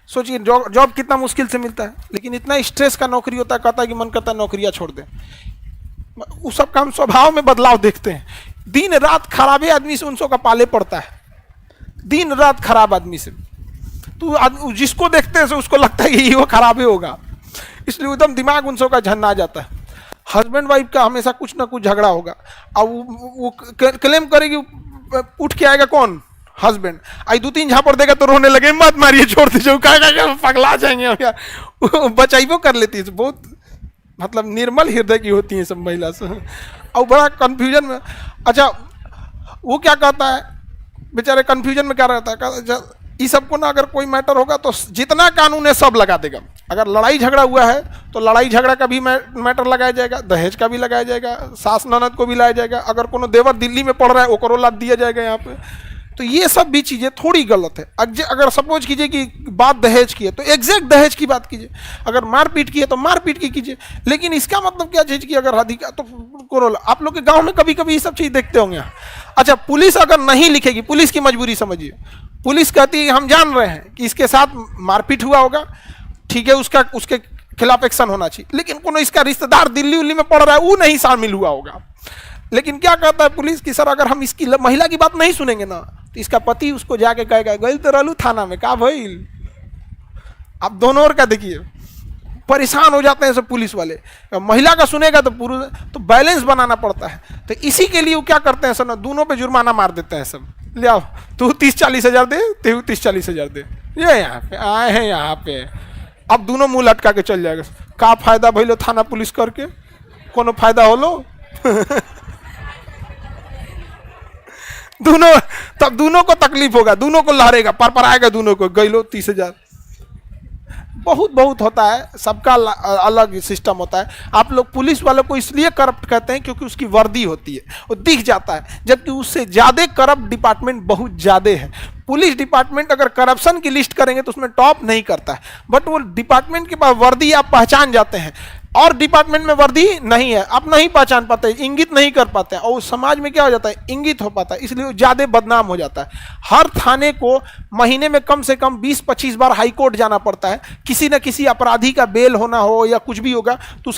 सोचिए जॉब कितना मुश्किल से मिलता है, लेकिन इतना स्ट्रेस का नौकरी होता है, कहता है कि मन करता है नौकरियां छोड़ दे। वो सब का हम स्वभाव में बदलाव देखते हैं। दिन रात खराबे आदमी से उनसों का पाले पड़ता है, दिन रात खराब आदमी से। तो जिसको देखते हैं उसको लगता है कि वो खराब ही होगा, इसलिए एकदम दिमाग उनसों का झन्ना जाता है। हस्बैंड वाइफ का हमेशा कुछ ना कुछ झगड़ा होगा, अब वो क्लेम करेगी उठ के आएगा कौन, हस्बैंड, आई 2-3 झापड़ देगा तो रोने लगे, मत मारिए छोड़ दीजिए, कहेगा पगला जाएंगे हम यार। बचाइबो कर लेती है, बहुत मतलब निर्मल हृदय की होती है सब महिला से, और बड़ा कंफ्यूजन में। अच्छा वो क्या कहता है बेचारे, कंफ्यूजन में क्या रहता है, इस सबको ना अगर कोई मैटर होगा तो जितना कानून है सब लगा देगा। अगर लड़ाई झगड़ा हुआ है तो लड़ाई झगड़ा का भी मैटर लगाया जाएगा, दहेज का भी लगाया जाएगा, सास ननद को भी लाया जाएगा, अगर कोनो देवर दिल्ली में पढ़ रहा है ओकरो लाद दिया जाएगा यहाँ पे। तो ये सब भी चीज़ें थोड़ी गलत है। अगर सपोज कीजिए कि बात दहेज की है तो एग्जैक्ट दहेज की बात कीजिए, अगर मारपीट की है तो मारपीट की कीजिए, लेकिन इसका मतलब क्या चीज़ की अगर अधिकार तो कोरोला। आप लोग के गांव में कभी कभी ये सब चीज़ देखते होंगे। अच्छा पुलिस अगर नहीं लिखेगी, पुलिस की मजबूरी समझिए, पुलिस कहती है हम जान रहे हैं कि इसके साथ मारपीट हुआ होगा, ठीक है, उसके खिलाफ एक्शन होना चाहिए, लेकिन कोनो इसका रिश्तेदार दिल्ली उल्ली में पड़ रहा है वो नहीं शामिल हुआ होगा। लेकिन क्या कहता है पुलिस की, सर अगर हम इसकी महिला की बात नहीं सुनेंगे ना तो इसका पति उसको जाके कहेगा गई तो रहलू थाना में का भइल। आप दोनों ओर का देखिए, परेशान हो जाते हैं सब पुलिस वाले। महिला का सुनेगा तो पुरुष तो बैलेंस बनाना पड़ता है। तो इसी के लिए वो क्या करते हैं सर ना, दोनों पे जुर्माना मार देते हैं सब, ले आओ तू 30-40 हज़ार दे, तेहू 30-40 हज़ार दे, ये यहाँ पे आए हैं यहाँ पे। अब दोनों मुंह लटका के चल जाएगा, का फायदा भइलो थाना पुलिस करके, कोनो फायदा होलो दोनों, तब दोनों को तकलीफ होगा, दोनों को लहरेगा, पर आएगा दोनों को, गई लो 30 हज़ार। बहुत होता है, सबका अलग सिस्टम होता है। आप लोग पुलिस वालों को इसलिए करप्ट कहते हैं क्योंकि उसकी वर्दी होती है, वो दिख जाता है, जबकि उससे ज़्यादा करप्ट डिपार्टमेंट बहुत ज़्यादा है। पुलिस डिपार्टमेंट अगर करप्शन की लिस्ट करेंगे तो उसमें टॉप नहीं करता है, बट वो डिपार्टमेंट के पास वर्दी आप पहचान जाते हैं, और डिपार्टमेंट में वर्दी नहीं है, आप नहीं पहचान पाते, इंगित नहीं कर पाते हैं, और समाज में क्या हो जाता है, इंगित हो पाता है, इसलिए वो ज़्यादा बदनाम हो जाता है। हर थाने को महीने में कम से कम 20-25 बार हाई कोर्ट जाना पड़ता है, किसी न किसी अपराधी का बेल होना हो या कुछ भी होगा तो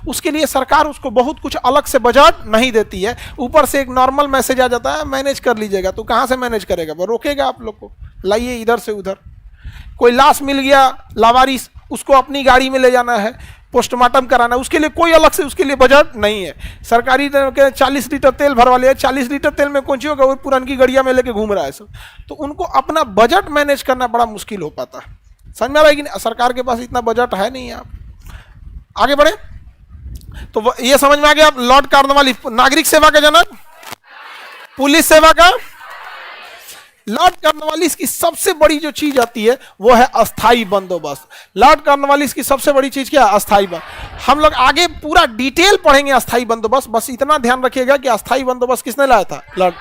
उसके लिए सरकार उसको बहुत कुछ अलग से बजट नहीं देती है। ऊपर से एक नॉर्मल मैसेज आ जाता है मैनेज कर लीजिएगा, तो कहाँ से मैनेज करेगा, वो रोकेगा आप लोग को, लाइए इधर से उधर। कोई लाश मिल गया लावारिस, उसको अपनी गाड़ी में ले जाना है, पोस्टमार्टम कराना, उसके लिए कोई अलग से उसके लिए बजट नहीं है। सरकारी 40 लीटर तेल भरवा लिया, 40 लीटर तेल में कौन सी होगा, वो पुरानी गड़िया में लेके घूम रहा है सब, तो उनको अपना बजट मैनेज करना बड़ा मुश्किल हो पाता है। समझ में आ रहा है कि नहीं, सरकार के पास इतना बजट है नहीं। आप आगे बढ़े तो ये समझ में आ गया, लॉर्ड कार्नवालिस नागरिक सेवा का जनक, पुलिस सेवा का। लॉर्ड कार्नवालिस की सबसे बड़ी जो चीज आती है वो है अस्थाई बंदोबस्त। लॉर्ड कार्नवालिस की सबसे बड़ी चीज क्या है, अस्थाई बंदोबस्त। हम लोग आगे पूरा डिटेल पढ़ेंगे अस्थाई बंदोबस्त, बस इतना ध्यान रखिएगा कि अस्थाई बंदोबस्त किसने लाया था, लॉर्ड।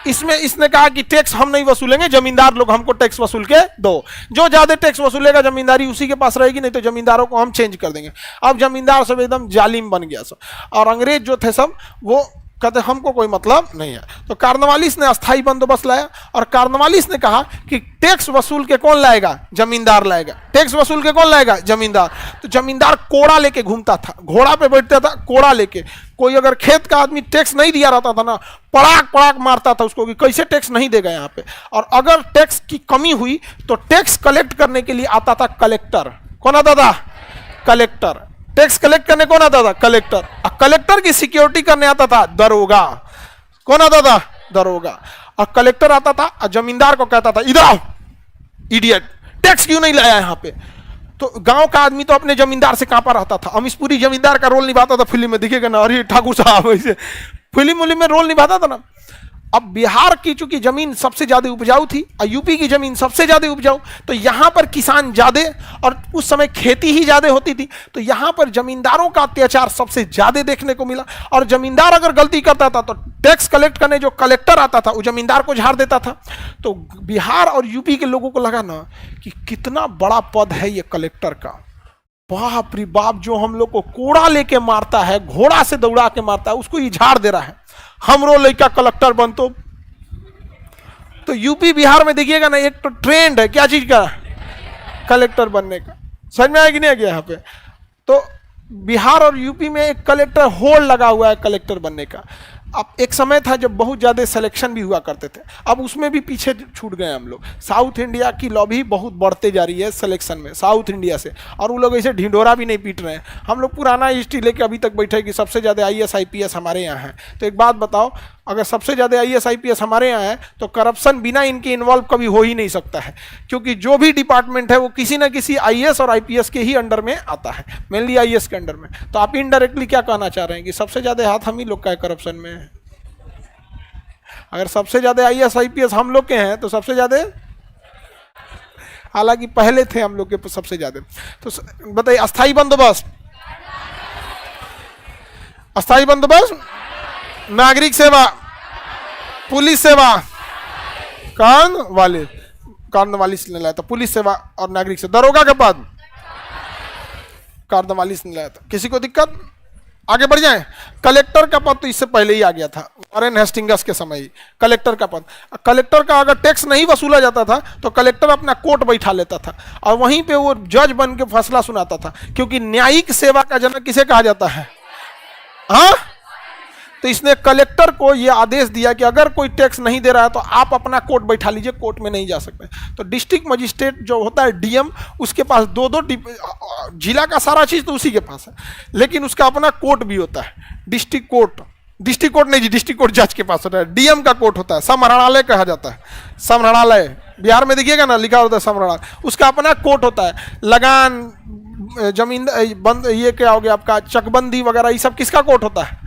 इसमें इसने कहा कि टैक्स हम नहीं वसूलेंगे, जमींदार लोग हमको टैक्स वसूल के दो, जो ज्यादा टैक्स वसूलेगा जमींदारी उसी के पास रहेगी, नहीं तो जमींदारों को हम चेंज कर देंगे। अब जमींदार सब एकदम जालिम बन गया सब, और अंग्रेज जो थे सब वो कहते हमको कोई मतलब नहीं है। तो कार्नवालिस ने अस्थाई बंदोबस्त लाया, और कार्नवालिस ने कहा कि टैक्स वसूल के कौन लाएगा, जमींदार लाएगा। टैक्स वसूल के कौन लाएगा, जमींदार। तो जमींदार कोड़ा लेके घूमता था, घोड़ा पे बैठता था कोड़ा लेके। कोई अगर खेत का आदमी टैक्स नहीं दिया रहता था ना, पड़ाक पड़ाक मारता था उसको कि कैसे टैक्स नहीं देगा यहाँ पे। और अगर टैक्स की कमी हुई तो टैक्स कलेक्ट करने के लिए आता था कलेक्टर। कौन आता था, कलेक्टर। टैक्स कलेक्ट करने कौन आता था, कलेक्टर। और कलेक्टर की सिक्योरिटी करने आता था दरोगा। कौन आता था, दरोगा। और कलेक्टर आता था और जमींदार को कहता था इधर आओ इडियट, टैक्स क्यों नहीं लाया यहाँ पे। तो गांव का आदमी तो अपने जमींदार से कांपा रहता था। अमीश पुरी जमींदार का रोल निभाता था फिल्म में, दिखेगा ना, अरे ठाकुर साहब ऐसे फिल्म में रोल निभाता था ना। अब बिहार की चूंकि जमीन सबसे ज्यादा उपजाऊ थी और यूपी की जमीन सबसे ज्यादा उपजाऊ, तो यहां पर किसान ज्यादा और उस समय खेती ही ज्यादा होती थी, तो यहां पर जमींदारों का अत्याचार सबसे ज्यादा देखने को मिला। और जमींदार अगर गलती करता था तो टैक्स कलेक्ट करने जो कलेक्टर आता था वो जमींदार को झाड़ देता था। तो बिहार और यूपी के लोगों को लगा ना कि कितना बड़ा पद है ये कलेक्टर का, बाप रे बाप, जो हम लोग को कोड़ा लेके मारता है, घोड़ा से दौड़ा के मारता है, उसको ये झाड़ दे रहा है, हमरो लड़का कलेक्टर बन। तो यूपी बिहार में देखिएगा ना, एक तो ट्रेंड है क्या चीज का, कलेक्टर बनने का। समझ में आया कि नहीं आ गया यहाँ पे। तो बिहार और यूपी में एक कलेक्टर होड़ लगा हुआ है कलेक्टर बनने का। अब एक समय था जब बहुत ज़्यादा सिलेक्शन भी हुआ करते थे, अब उसमें भी पीछे छूट गए हम लोग। साउथ इंडिया की लॉबी बहुत बढ़ते जा रही है सिलेक्शन में साउथ इंडिया से, और वो लोग ऐसे ढिंढोरा भी नहीं पीट रहे हैं। हम लोग पुराना हिस्ट्री लेके अभी तक बैठे कि सबसे ज़्यादा आईएएस आईपीएस हमारे यहाँ है। तो एक बात बताओ, अगर सबसे ज़्यादा आईएएस आईपीएस हमारे यहाँ है तो करप्शन बिना इनके इन्वॉल्व कभी हो ही नहीं सकता है, क्योंकि जो भी डिपार्टमेंट है वो किसी न किसी आईएएस और आईपीएस के ही अंडर में आता है, मेनली आईएएस के अंडर में। तो आप इनडायरेक्टली क्या कहना चाह रहे हैं कि सबसे ज़्यादा हाथ हम ही लोग का है करप्शन में? अगर सबसे ज़्यादा आईएएस आईपीएस हम लोग के हैं तो सबसे ज़्यादा, हालांकि पहले थे हम लोग के सबसे ज़्यादा। तो बताइए, अस्थाई बंदोबस्त, अस्थाई बंदोबस्त, नागरिक सेवा, पुलिस सेवा, कार्नवालिस ने लाया था पुलिस सेवा और नागरिक सेवा। दरोगा के पद कार्नवालिस ने लाया था। किसी को दिक्कत? आगे बढ़ जाएं। कलेक्टर का पद तो इससे पहले ही आ गया था, वॉरेन हेस्टिंग्स के समय ही कलेक्टर का पद। कलेक्टर का अगर टैक्स नहीं वसूला जाता था तो कलेक्टर अपना कोर्ट बैठा लेता था और वहीं पे वो जज बन के फैसला सुनाता था, क्योंकि न्यायिक सेवा का जनक किसे कहा जाता है? हाँ, तो इसने कलेक्टर को यह आदेश दिया कि अगर कोई टैक्स नहीं दे रहा है तो आप अपना कोर्ट बैठा लीजिए, कोर्ट में नहीं जा सकते। तो डिस्ट्रिक्ट मजिस्ट्रेट जो होता है डीएम, उसके पास दो जिला का सारा चीज तो उसी के पास है, लेकिन उसका अपना कोर्ट भी होता है, डिस्ट्रिक्ट कोर्ट नहीं जी, डिस्ट्रिक्ट कोर्ट जज के पास होता है, डीएम का कोर्ट होता है, समरणालय कहा जाता है। समरणालय बिहार में देखिएगा ना, लिखा होता है समरणालय, उसका अपना कोर्ट होता है। लगान, जमीन बंद, ये क्या हो गया आपका, चकबंदी वगैरह, ये सब किसका कोर्ट होता है?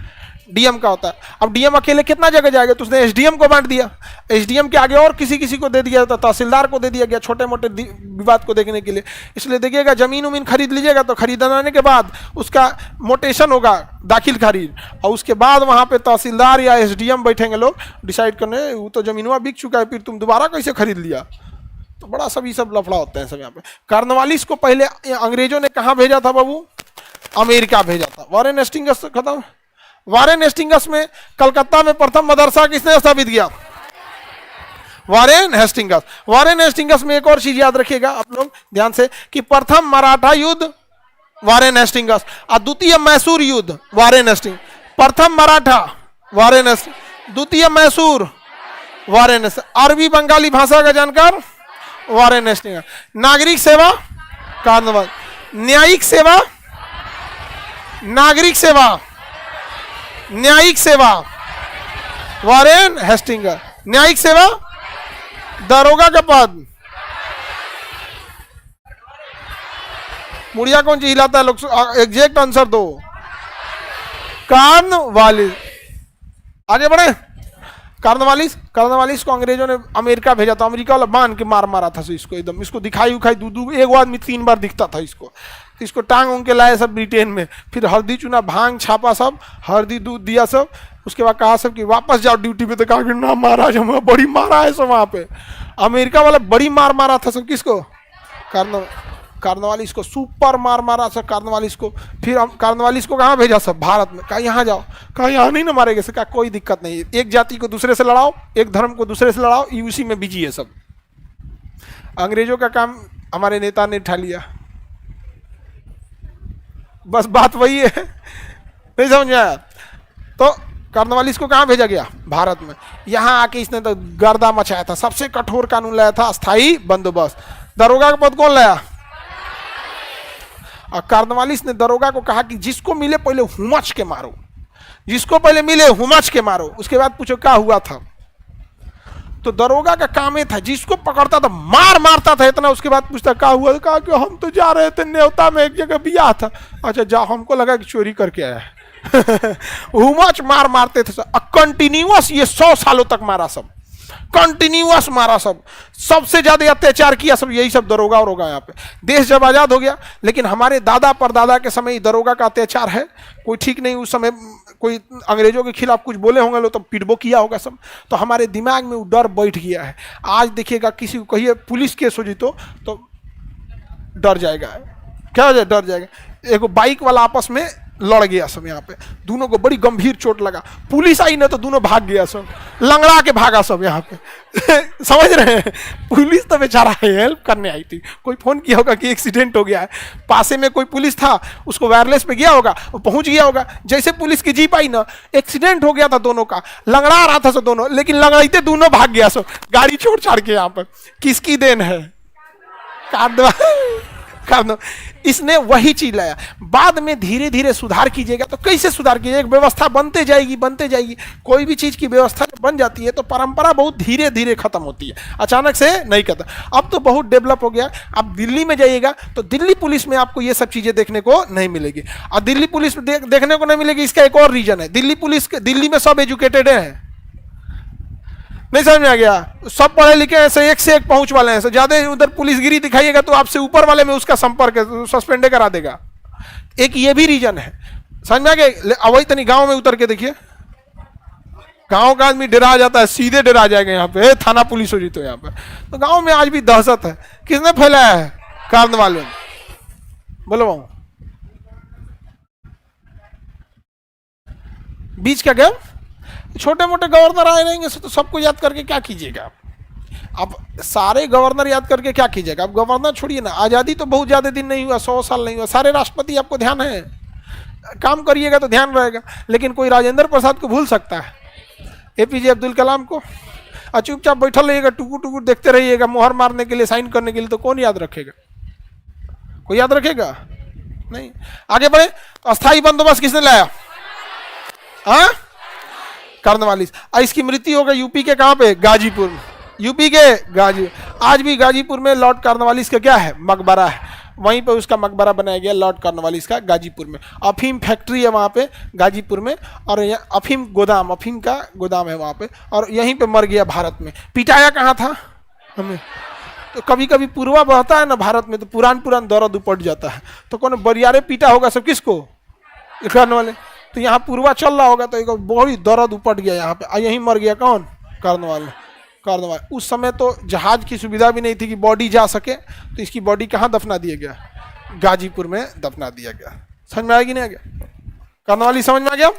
डीएम का होता है। अब डीएम अकेले कितना जगह जाएगा, तो उसने एसडीएम को बांट दिया, एसडीएम के आगे और किसी को दे दिया, तो तहसीलदार को दे दिया गया छोटे मोटे विवाद को देखने के लिए। इसलिए देखिएगा, जमीन उमीन खरीद लीजिएगा तो खरीदने के बाद उसका मोटेशन होगा, दाखिल खरीद, और उसके बाद वहां पे तहसीलदार या एसडीएम बैठेंगे लोग डिसाइड करने, वो तो जमीनवा बिक चुका है, फिर तुम दोबारा कैसे खरीद लिया। तो बड़ा सभी सब लफड़ा होता है सब यहाँ पे। कार्नवालिस को पहले अंग्रेजों ने कहाँ भेजा था बाबू? अमेरिका भेजा था। वॉरेन हेस्टिंग्स खत्म। वॉरेन हेस्टिंग्स में कलकत्ता में प्रथम मदरसा किसने स्थापित किया? Warren Hastings. वॉरेन हेस्टिंग्स में एक और चीज याद रखिएगा आप लोग ध्यान से, कि प्रथम मराठा युद्ध वॉरेन हेस्टिंग्स और द्वितीय मैसूर युद्ध वॉरेन हेस्टिंग्स। प्रथम मराठा वॉरेन हेस्टिंग्स, द्वितीय मैसूर वॉरेन हेस्टिंग्स। अरबी बंगाली भाषा का जानकार वॉरेन हेस्टिंग्स। नागरिक सेवा कार्नवालिस। न्यायिक सेवा, नागरिक सेवा, न्यायिक सेवा वॉरेन हेस्टिंग्स। न्यायिक सेवा, दरोगा का पद, मुड़िया कौन चीज हिलाता है लोग? एग्जैक्ट आंसर दो। कार्नवालिस। आगे बढ़े। कार्नवालिस को अंग्रेजों ने अमेरिका भेजा था, अमेरिका वाला बांध के मारा था इसको, एकदम इसको दिखाई उखाई दू एक आदमी 3 बार दिखता था इसको। इसको टांग उंग के लाए सब ब्रिटेन में, फिर हल्दी चुना भांग छापा सब, हल्दी दूध दिया सब। उसके बाद कहा सब कि वापस जाओ ड्यूटी पे, तो कहा कि ना महाराज हमें बड़ी मारा है सब वहाँ पे। अमेरिका वाला बड़ी मारा था सब। किसको? कार्नवालिस को सुपर मारा सब कार्नवालिस को। फिर हम कार्नवालिस को कहाँ भेजा सब? भारत में। कहा यहाँ जाओ, कहा यहाँ नहीं ना मारेंगे। कहा कोई दिक्कत नहीं, एक जाति को दूसरे से लड़ाओ, एक धर्म को दूसरे से लड़ाओ, ये उसी में बिजी है सब। अंग्रेजों का काम हमारे नेता ने उठा लिया, बस बात वही है, नहीं समझ में आया? तो कार्नवालिस को कहाँ भेजा गया? भारत में। यहाँ आके इसने तो गर्दा मचाया था, सबसे कठोर कानून लाया था, अस्थाई बंदोबस्त। दरोगा का पद कौन लाया? और कार्नवालिस ने दरोगा को कहा कि जिसको मिले पहले हुमच के मारो, जिसको पहले मिले हुमच के मारो, उसके बाद पूछो क्या हुआ था। तो दरोगा का काम ये था, जिसको पकड़ता था मारता था इतना, उसके बाद पूछता क्या हुआ। कहा कि हम तो जा रहे थे न्योता में, एक जगह बियाह था। अच्छा जाओ, हमको लगा कि चोरी करके आया है। हुमच मारते थे सब, कंटिन्यूअस, ये 100 सालों तक मारा सब, कंटिन्यूअस मारा सब। सबसे ज्यादा अत्याचार किया सब यही सब दरोगा यहाँ पे। देश जब आजाद हो गया, लेकिन हमारे दादा परदादा के समय दरोगा का अत्याचार है, कोई ठीक नहीं। उस समय कोई अंग्रेजों के खिलाफ कुछ बोले होंगे लोग तो पिटबो किया होगा सब, तो हमारे दिमाग में वो डर बैठ गया है। आज देखिएगा किसी को कहिए पुलिस केस हो जीतो तो डर जाएगा। क्या हो जाए? डर जाएगा। एक बाइक वाला आपस में लड़ गया सब यहाँ पे, दोनों को बड़ी गंभीर चोट लगा, पुलिस आई ना तो दोनों भाग गया सब, लंगड़ा के भागा सब यहाँ पे समझ रहे हैं, पुलिस तो बेचारा हेल्प करने आई थी, कोई फोन किया होगा कि एक्सीडेंट हो गया है, पासे में कोई पुलिस था उसको वायरलेस पे गया होगा, वो पहुंच गया होगा, जैसे पुलिस की जीप आई ना, एक्सीडेंट हो गया था दोनों का, लंगड़ा रहा था सब दोनों, लेकिन लंगड़ाते दोनों भाग गया सब, गाड़ी छोड़ छाड़ के यहाँ पर। किसकी देन है? इसने वही चीज लाया। बाद में धीरे धीरे सुधार कीजिएगा, तो कैसे सुधार कीजिएगा? व्यवस्था बनते जाएगी बनते जाएगी, कोई भी चीज की व्यवस्था जब बन जाती है तो परंपरा बहुत धीरे धीरे खत्म होती है, अचानक से नहीं खत्म। अब तो बहुत डेवलप हो गया, आप दिल्ली में जाइएगा तो दिल्ली पुलिस में आपको ये सब चीजें देखने को नहीं मिलेगी, और दिल्ली पुलिस में देखने को नहीं मिलेगी, इसका एक और रीजन है, दिल्ली में सब एजुकेटेड है, नहीं समझ में आ गया, सब पढ़े लिखे ऐसे एक से एक पहुंच वाले हैं, ज्यादा उधर पुलिसगिरी दिखाइएगा तो आपसे ऊपर वाले में उसका संपर्क सस्पेंड करा देगा, एक ये भी रीजन है, समझ में आ गया। वही तनी गांव में उतर के देखिए, गांव का आदमी डरा जाता है, सीधे डरा जाएगा यहाँ पे, थाना पुलिस हो जी तो यहाँ पे, तो गांव में आज भी दहशत है, किसने फैलाया है? कारण वाले, बोलो बीच का गेम, छोटे मोटे गवर्नर आए रहेंगे तो सबको याद करके क्या कीजिएगा आप? सारे गवर्नर याद करके क्या कीजिएगा आप? गवर्नर छोड़िए ना, आज़ादी तो बहुत ज़्यादा दिन नहीं हुआ, 100 साल नहीं हुआ, सारे राष्ट्रपति आपको ध्यान है, काम करिएगा तो ध्यान रहेगा, लेकिन कोई राजेंद्र प्रसाद को भूल सकता है? APJ अब्दुल कलाम को? और चुपचाप बैठल रहिएगा, टुकुर टुकुर देखते रहिएगा, मुहर मारने के लिए, साइन करने के लिए, तो कौन याद रखेगा? कोई याद रखेगा? नहीं। आगे बढ़े, अस्थायी बंदोबस्त किसने लाया? हाँ, कार्नवालिस। इसकी मृत्यु हो गई यूपी के कहां पे? गाजीपुर में, यूपी के आज भी गाजीपुर में लॉर्ड कार्नवालिस का क्या है? मकबरा है, वहीं पे उसका मकबरा बनाया गया लॉर्ड कार्नवालिस का, गाजीपुर में। अफीम फैक्ट्री है वहां पे गाजीपुर में, और अफीम का गोदाम है वहां पे, और यहीं पे मर गया भारत में। पिटाया कहाँ था हमें? तो कभी कभी पूर्वा बहता है ना भारत में, तो पुरान दर्द उपट जाता है, तो कौन बरियारे पीटा होगा सब, किसको? करने वाले। तो यहाँ पूर्वा चल रहा होगा तो एक बड़ी दर्द उपट गया यहाँ पे, यहीं मर गया कौन? कार्नवाल। उस समय तो जहाज की सुविधा भी नहीं थी कि बॉडी जा सके, तो इसकी बॉडी कहाँ दफना दिया गया? गाजीपुर में दफना दिया गया। समझ में आएगी नहीं आ गया? कार्नवाली समझ में आ गया?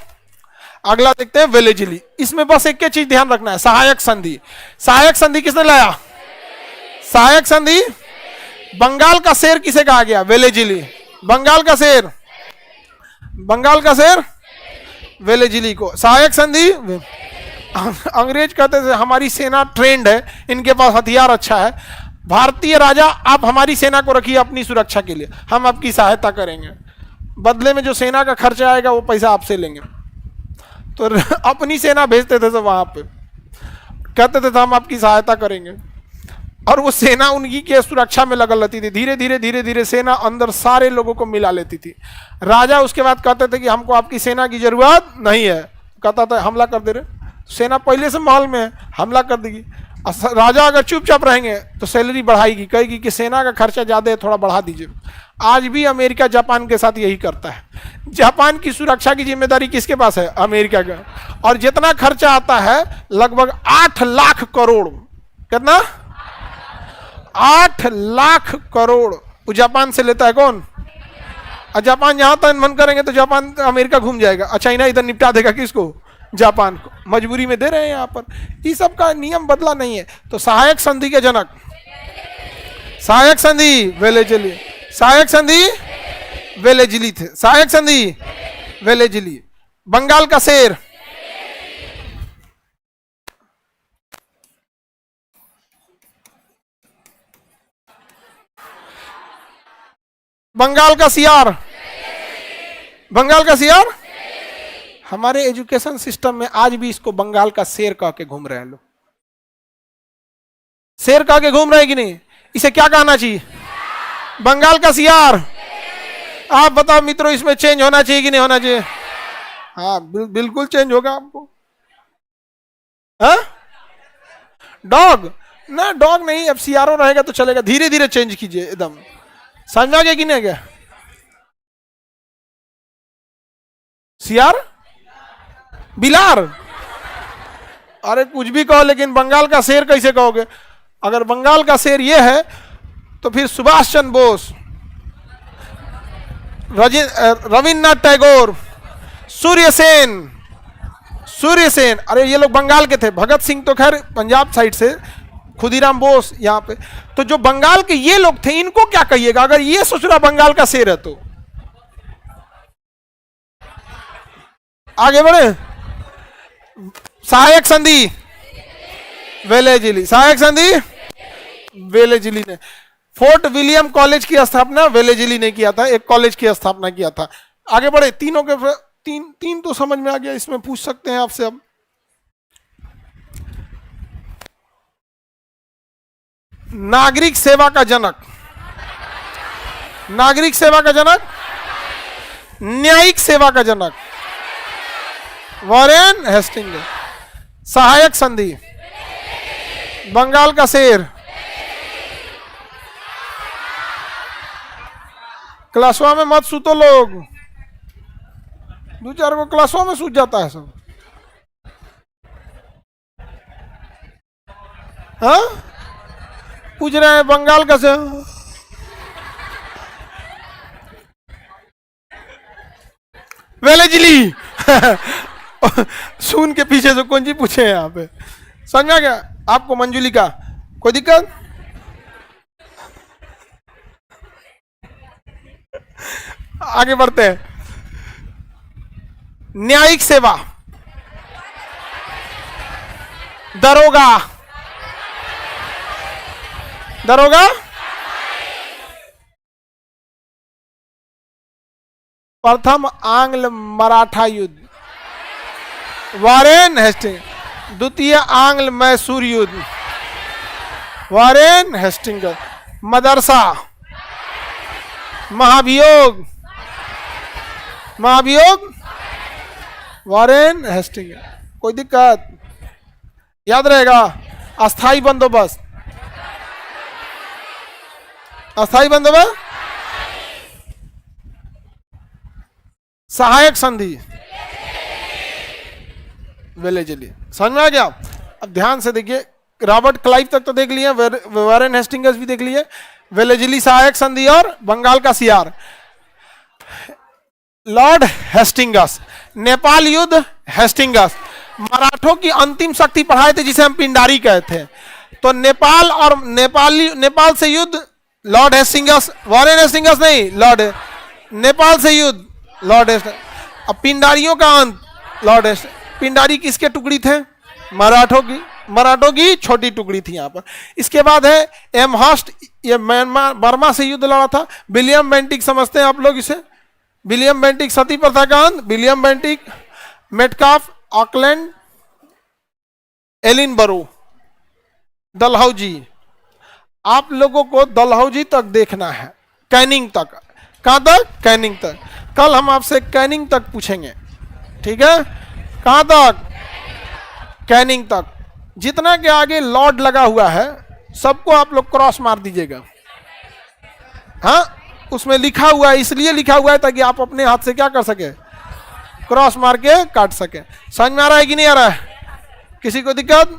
अगला देखते हैं वेलेजिली। इसमें बस एक चीज ध्यान रखना है, सहायक संधि। सहायक संधि किसने लाया? सहायक संधि बंगाल का शेर किसे कहा गया? वेलेजिली। बंगाल का शेर वेलेजिली को सहायक संधि। अंग्रेज कहते थे हमारी सेना ट्रेंड है, इनके पास हथियार अच्छा है, भारतीय राजा आप हमारी सेना को रखिए अपनी सुरक्षा के लिए, हम आपकी सहायता करेंगे, बदले में जो सेना का खर्चा आएगा वो पैसा आपसे लेंगे। तो अपनी सेना भेजते थे सब वहां पे, कहते थे हम आपकी सहायता करेंगे, और वो सेना उनकी के सुरक्षा में लगल रहती थी। धीरे धीरे सेना अंदर सारे लोगों को मिला लेती थी। राजा उसके बाद कहते थे कि हमको आपकी सेना की जरूरत नहीं है, कहता था हमला कर दे रहे, सेना पहले से महल में है, हमला कर देगी। राजा अगर चुपचाप रहेंगे तो सैलरी बढ़ाएगी, कहेगी कि सेना का खर्चा ज़्यादा है, थोड़ा बढ़ा दीजिए। आज भी अमेरिका जापान के साथ यही करता है। जापान की सुरक्षा की जिम्मेदारी किसके पास है? अमेरिका का। और जितना खर्चा आता है लगभग 8 लाख करोड़, कितना? 8 लाख करोड़ वो जापान से लेता है। कौन? और जापान जहां तक मन करेंगे तो जापान अमेरिका घूम जाएगा, चाइना इधर निपटा देगा किसको? जापान को। मजबूरी में दे रहे हैं यहाँ पर, ये सब का नियम बदला नहीं है। तो सहायक संधि के जनक, सहायक संधि वेलेजिली, सहायक संधि वेलेजिली थे, सहायक संधि वेलेजिली। बंगाल का शेर, बंगाल का सियार, बंगाल का सियार। हमारे एजुकेशन सिस्टम में आज भी इसको बंगाल का शेर कह के घूम रहे हैं लोग, शेर कह के घूम रहे हैं कि नहीं? इसे क्या कहना चाहिए? बंगाल का सियार। आप बताओ मित्रों, इसमें चेंज होना चाहिए कि नहीं होना चाहिए? हाँ बिल्कुल चेंज होगा आपको। हाँ डॉग ना, डॉग नहीं, अब सियारो रहेगा तो चलेगा, धीरे धीरे चेंज कीजिए एकदम। समझ में आ गया कि नहीं गया? सियार, बिलार, अरे कुछ भी कहो, लेकिन बंगाल का शेर कैसे कहोगे? अगर बंगाल का शेर ये है तो फिर सुभाष चंद्र बोस, रविन्द्रनाथ टैगोर, सूर्य सेन, सूर्य सेन, अरे ये लोग बंगाल के थे। भगत सिंह तो खैर पंजाब साइड से, खुदीराम बोस यहाँ पे। तो जो बंगाल के ये लोग थे, इनको क्या कहिएगा अगर ये सोच रहा बंगाल का शेर है तो। आगे बढ़े। सहायक संधि वेलेजिली, सहायक संधि वेलेजिली ने। फोर्ट विलियम कॉलेज की स्थापना वेलेजिली ने किया था, एक कॉलेज की स्थापना किया था। आगे बढ़े। तीनों के तीन तो समझ में आ गया, इसमें पूछ सकते हैं आपसे अब। नागरिक सेवा का जनक, नागरिक सेवा का जनक, न्यायिक सेवा का जनक वॉरेन हेस्टिंग्स। सहायक संधि, बंगाल का शेर, क्लासवा में मत सूतो लोग, दो चार को क्लासवा में सूझ जाता है सब। हाँ पूछ रहे हैं बंगाल का शेर। वेलेजिली सून के पीछे से कौन जी पूछे हैं यहाँ पे। समझ में आ गया आपको मंजुली का? कोई दिक्कत? आगे बढ़ते हैं। न्यायिक सेवा, दरोगा, दरोगा, प्रथम आंग्ल मराठा युद्ध वॉरेन हेस्टिंग्स। द्वितीय आंग्ल मैसूर युद्ध वॉरेन हेस्टिंग्स। मदरसा, महाभियोग, महाभियोग वॉरेन हेस्टिंग्स। कोई दिक्कत? याद रहेगा। अस्थाई बंदोबस्त, अस्थाई बंदोबस्त, सहायक संधि वेलेजिली। समझ में आ गया? अब ध्यान से देखिए, रॉबर्ट क्लाइव तक तो देख लिए, वॉरेन हेस्टिंग्स भी देख लिए, वेलेजिली सहायक संधि और बंगाल का सियार। लॉर्ड हेस्टिंग्स, नेपाल युद्ध हेस्टिंग्स। मराठों की अंतिम शक्ति पढ़ाए थे जिसे हम पिंडारी कहते हैं। तो नेपाल और नेपाल से युद्ध लॉर्ड हेस्टिंग्स, वॉरेन हेस्टिंग्स नहीं, लॉर्ड, नेपाल से युद्ध लॉर्ड हेस्टिंग्स। अब पिंडारियों का अंत लॉर्ड हेस्टिंग्स। पिंडारी किसके टुकड़ी थे? मराठों की, मराठों की छोटी टुकड़ी थी यहाँ पर। इसके बाद है एमहर्स्ट, ये म्यांमार बर्मा से युद्ध लड़ा था। विलियम बेंटिक समझते हैं आप लोग इसे? विलियम बेंटिक, सती प्रथा का अंत, William Bentinck, Metcalfe, Auckland, Ellenborough, Dalhousie. आप लोगों को डलहौजी तक देखना है, कैनिंग तक। कहां तक? कैनिंग तक। कल हम आपसे कैनिंग तक पूछेंगे, ठीक है? कहां तक? कैनिंग तक। जितना के आगे लॉर्ड लगा हुआ है सबको आप लोग क्रॉस मार दीजिएगा। हाँ उसमें लिखा हुआ है, इसलिए लिखा हुआ है ताकि आप अपने हाथ से क्या कर सके? क्रॉस मार के काट सके। समझ में आ रहा है कि नहीं आ रहा है? किसी को दिक्कत?